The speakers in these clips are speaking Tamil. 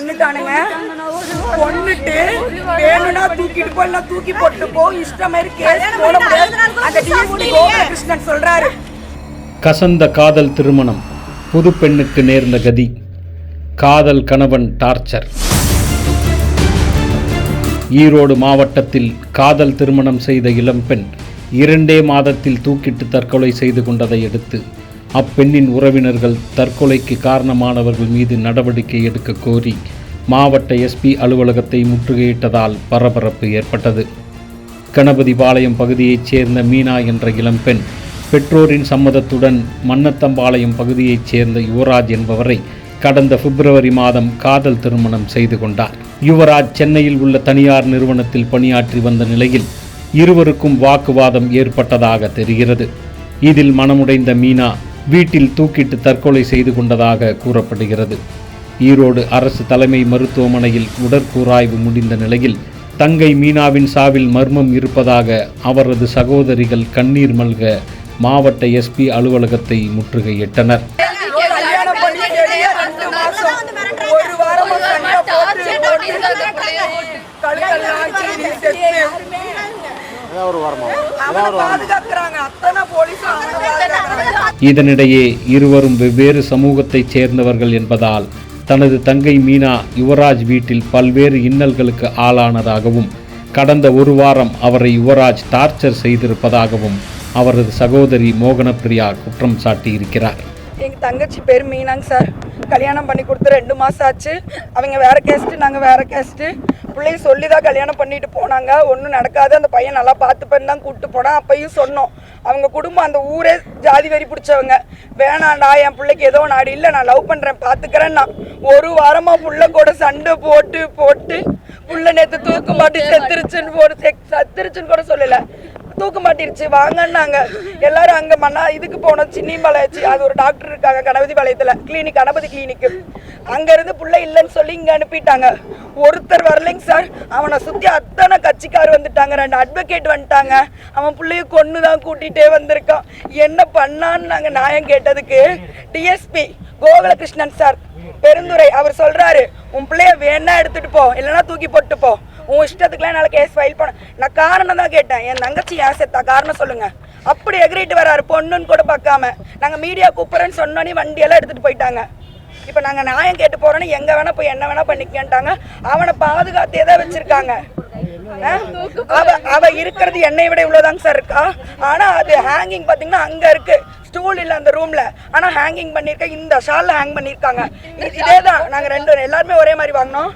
கொன்னுட்டானுங்க. கொன்னுட்டு வேணும்னா தூக்கிட்டு போ, இல்ல தூக்கி போட்டு போ, இஷ்டம் மாதிரி கேஸ் போட முடியாது. அந்த டிஎஸ்பி கோபாலகிருஷ்ணன் சொல்றாரு. கசந்த காதல் திருமணம், புது பெண்ணுக்கு நேர்ந்த கதி. காதல் கணவன் டார்ச்சர். ஈரோடு மாவட்டத்தில் காதல் திருமணம் செய்த இளம்பெண் 2 மாதத்தில் தூக்கிட்டு தற்கொலை செய்து கொண்டதை அடுத்து அப்பெண்ணின் உறவினர்கள் தற்கொலைக்கு காரணமானவர்கள் மீது நடவடிக்கை எடுக்க கோரி மாவட்ட எஸ்பி அலுவலகத்தை முற்றுகையிட்டதால் பரபரப்பு ஏற்பட்டது. கணபதிபாளையம் பகுதியைச் சேர்ந்த மீனா என்ற இளம்பெண் பெற்றோரின் சம்மதத்துடன் மன்னத்தம்பாளையம் பகுதியைச் சேர்ந்த யுவராஜ் என்பவரை கடந்த பிப்ரவரி மாதம் காதல் திருமணம் செய்து கொண்டார். யுவராஜ் சென்னையில் உள்ள தனியார் நிறுவனத்தில் பணியாற்றி வந்த நிலையில் இருவருக்கும் வாக்குவாதம் ஏற்பட்டதாக தெரிகிறது. இதில் மனமுடைந்த மீனா வீட்டில் தூக்கிட்டு தற்கொலை செய்து கொண்டதாக கூறப்படுகிறது. ஈரோடு அரசு தலைமை மருத்துவமனையில் உடற்கூராய்வு முடிந்த நிலையில் தங்கை மீனாவின் சாவில் மர்மம் இருப்பதாக அவரது சகோதரிகள் கண்ணீர் மல்க மாவட்ட எஸ்பி அலுவலகத்தை முற்றுகையிட்டனர். இதனிடையே இருவரும் வெவ்வேறு சமூகத்தைச் சேர்ந்தவர்கள் என்பதால் தனது தங்கை மீனா யுவராஜ் வீட்டில் பல்வேறு இன்னல்களுக்கு ஆளானதாகவும் கடந்த 1 வாரம் அவரை யுவராஜ் டார்ச்சர் செய்திருப்பதாகவும் அவரது சகோதரி மோகனப்பிரியா குற்றம் சாட்டியிருக்கிறார். எங்கள் தங்கச்சி பேர் மீனாங்க சார். கல்யாணம் பண்ணி கொடுத்து 2 மாதம் ஆச்சு. அவங்க வேறு கேஸ்ட்டு, நாங்கள் வேறு கேஸ்ட்டு. பிள்ளைய சொல்லி தான் கல்யாணம் பண்ணிட்டு போனாங்க. ஒன்றும் நடக்காது, அந்த பையன் நல்லா பார்த்துப்பேன்னு தான் கூப்பிட்டு போனான். அப்பையும் சொன்னோம். அவங்க குடும்பம் அந்த ஊரே ஜாதி வரி பிடிச்சவங்க. வேணாண்டா, என் பிள்ளைக்கு ஏதோ நாடு இல்லை, நான் லவ் பண்ணுறேன் பார்த்துக்கிறேன்னா 1 வாரமாக புள்ள கூட சண்டை போட்டு புள்ள நேற்று தூக்கு மாட்டி சத்துருச்சுன்னு கூட சொல்லலை, தூக்கு மாட்டிருச்சு வாங்கன்னாங்க. எல்லாரும் அங்கே இதுக்கு போனோம், சின்னிமலைச்சு. அது ஒரு டாக்டர் இருக்காங்க கணபதிபாளையத்தில், கிளினிக், கணபதி கிளினிக்கு. அங்கேருந்து பிள்ளை இல்லைன்னு சொல்லி இங்கே அனுப்பிட்டாங்க. ஒருத்தர் வரலைங்க சார். அவனை சுற்றி அத்தனை கட்சிக்கார் வந்துட்டாங்க, 2 அட்வொகேட் வந்துட்டாங்க. அவன் பிள்ளைய கொன்று தான் கூட்டிகிட்டே வந்திருக்கான். என்ன பண்ணான்னு நாங்கள் நியாயம் கேட்டதுக்கு டிஎஸ்பி கோபாலகிருஷ்ணன் சார் பெருந்துறை அவர் சொல்கிறாரு, உன் பிள்ளைய வேணா எடுத்துகிட்டு போ, இல்லைன்னா தூக்கி போட்டு போ, உன் இஷ்டத்துக்குலாம் என்னால் கேஸ் ஃபைல் பண்ண. நான் காரணம் தான் கேட்டேன், என் தங்கச்சி ஏன் செத்தா காரணம் சொல்லுங்கள். அப்படி எகிரிட்டு வர்றாரு, பொண்ணுன்னு கூட பார்க்காம. நாங்கள் மீடியா கூப்பிட்றேன்னு சொன்னோன்னே வண்டியெல்லாம் எடுத்துகிட்டு போயிட்டாங்க. இப்போ நாங்கள் நியாயம் கேட்டு போகிறோன்னு எங்கே வேணால் போய் என்ன வேணால் பண்ணிக்கன்ட்டாங்க. அவனை பாதுகாத்தே தான் வச்சுருக்காங்க. அவ இருக்கிறது என்னை விட இவ்வளோதாங்க சார் இருக்கா. ஆனால் அது ஹேங்கிங் பார்த்தீங்கன்னா அங்கே இருக்குது, ஸ்டூல் இல்லை அந்த ரூமில். ஆனால் ஹேங்கிங் பண்ணியிருக்கேன், இந்த ஷாலில் ஹேங் பண்ணியிருக்காங்க. இதே தான் நாங்கள் எல்லாருமே ஒரே மாதிரி வாங்கினோம்.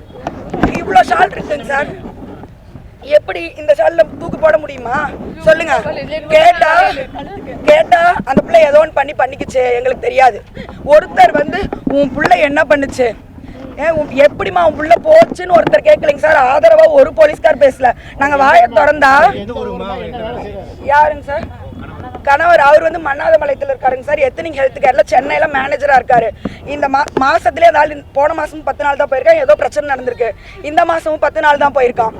இவ்வளோ ஷால் இருக்குங்க சார். எப்படி இந்த ஷாலில் தூக்கு போட முடியுமா சொல்லுங்க. கேட்டா அந்த பிள்ளை ஏதோ ஒன்று பண்ணிக்கிச்சு, எங்களுக்கு தெரியாது. ஒருத்தர் வந்து உன் பிள்ளை என்ன பண்ணுச்சு, எப்படிமா உன் பிள்ளை போச்சுன்னு ஒருத்தர் கேட்கலைங்க சார். ஆதரவா ஒரு போலீஸ்கார் பேசல. நாங்கள் வாயை திறந்தா யாருங்க சார் கணவர், அவர் வந்து மன்னாதமலையத்தில் இருக்காருங்க சார். எத்தனிக் ஹெல்த் கேரில் சென்னையில் மேனேஜராக இருக்காரு. இந்த மாதத்துலேயே அதாவது போன மாதமும் 10 நாள் தான் போயிருக்கான். ஏதோ பிரச்சனை நடந்திருக்கு. இந்த மாதமும் 10 நாள் தான் போயிருக்கான்.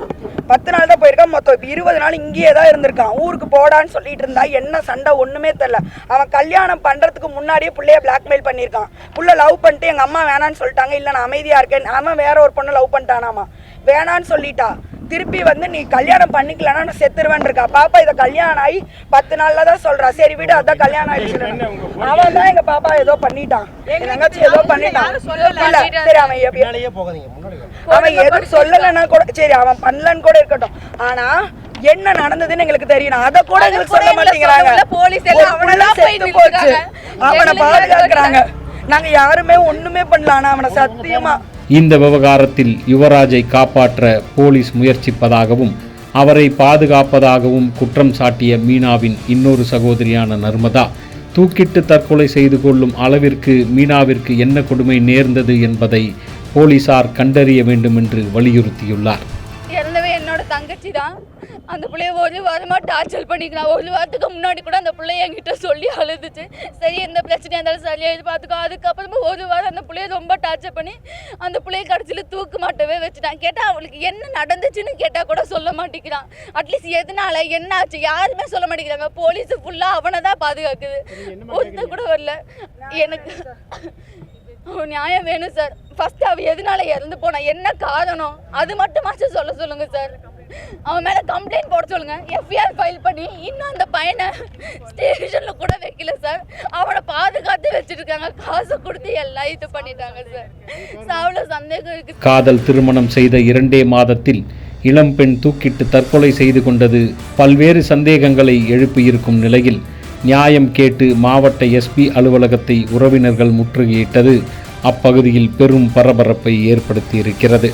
10 நாள் தான் போயிருக்கான். மொத்தம் 20 நாள் இங்கேயே தான் இருந்திருக்கான். ஊருக்கு போடான்னு சொல்லிட்டு இருந்தா என்ன சண்டை ஒன்றுமே தெரில. அவன் கல்யாணம் பண்ணுறதுக்கு முன்னாடியே பிள்ளைய பிளாக்மெயில் பண்ணியிருக்கான். புள்ள லவ் பண்ணிட்டு எங்கள் அம்மா வேணான்னு சொல்லிட்டாங்க. இல்லை நான் அமைதியாக இருக்கேன். அவன் வேற ஒரு பொண்ணை லவ் பண்ணிட்டானாமா, வேணான்னு சொல்லிட்டா. திருப்பி வந்து நீ கல்யாணம் பண்ணிக்கலன்னா நான் செத்துருவேன் இருக்கா. பாப்பா இதை கல்யாணம் ஆகி 10 நாள்ல தான் சொல்றா. சரி விடு, அதான் கல்யாணம் ஆயிடுச்சு. அவன் தான் எங்க பாப்பா ஏதோ பண்ணிட்டான், எங்க தங்கச்சி ஏதோ பண்ணிட்டான். சரி அவன் எதுவும் சொல்லலைன்னா கூட சரி, அவன் பண்ணலன்னு கூட இருக்கட்டும். ஆனா என்ன நடந்ததுன்னு எங்களுக்கு தெரியணும். அதை கூட எங்களுக்கு சொல்ல மாட்டேங்கிறாங்க. அவனை பாதுகாக்கிறாங்க. நாங்க யாருமே ஒண்ணுமே பண்ணல. ஆனா அவனை சத்தியமா இந்த விவகாரத்தில் யுவராஜை காப்பாற்ற போலீஸ் முயற்சிப்பதாகவும் அவரை பாதுகாப்பதாகவும் குற்றம் சாட்டிய மீனாவின் இன்னொரு சகோதரியான நர்மதா தூக்கிட்டு தற்கொலை செய்து கொள்ளும் அளவிற்கு மீனாவிற்கு என்ன கொடுமை நேர்ந்தது என்பதை போலீசார் கண்டறிய வேண்டும் என்று வலியுறுத்தியுள்ளார். என்னோட தங்கச்சி தான். அந்த பிள்ளைய 1 வாரமாக டார்ச்சர் பண்ணிக்கலாம். 1 வாரத்துக்கு முன்னாடி கூட அந்த பிள்ளைய என்கிட்ட சொல்லி அழுதுச்சு. சரி எந்த பிரச்சனையாக இருந்தாலும் சரியாக இது பார்த்துக்கோ. அதுக்கப்புறமா 1 வாரம் அந்த பிள்ளைய ரொம்ப டார்ச்சர் பண்ணி அந்த பிள்ளைய கடைசியில் தூக்கு மாட்டவே வச்சுட்டான். கேட்டால் அவளுக்கு என்ன நடந்துச்சுன்னு கேட்டால் கூட சொல்ல மாட்டேங்கிறான். அட்லீஸ்ட் எதனால என்ன ஆச்சு யாருமே சொல்ல மாட்டேங்கிறாங்க. போலீஸு ஃபுல்லாக அவனை தான் பாதுகாக்குது. ஒருத்தர் கூட வரல. எனக்கு அவன் நியாயம் வேணும் சார். ஃபர்ஸ்ட் அவ எதனால இறந்து போனா, என்ன காரணம், அது மட்டுமாச்சும் சொல்ல சொல்லுங்க சார். அவன் மேல கம்ப்ளைண்ட் போட சொல்லுங்க, எஃப்ஐஆர் ஃபைல் பண்ணி. இன்னும் அந்த பையனை ஸ்டேஷன்ல கூட வைக்கல சார். அவனை பாதுகாத்து வச்சிருக்காங்க, காசு கொடுத்து எல்லாம் இது பண்ணிட்டாங்க சார். அவ்வளோ சந்தேகம் இருக்கு. காதல் திருமணம் செய்த 2 மாதத்தில் இளம்பெண் தூக்கிட்டு தற்கொலை செய்து கொண்டது பல்வேறு சந்தேகங்களை எழுப்பியிருக்கும் நிலையில் நியாயம் கேட்டு மாவட்ட எஸ்பி அலுவலகத்தை உறவினர்கள் முற்றுகையிட்டது அப்பகுதியில் பெரும் பரபரப்பை ஏற்படுத்தியிருக்கிறது.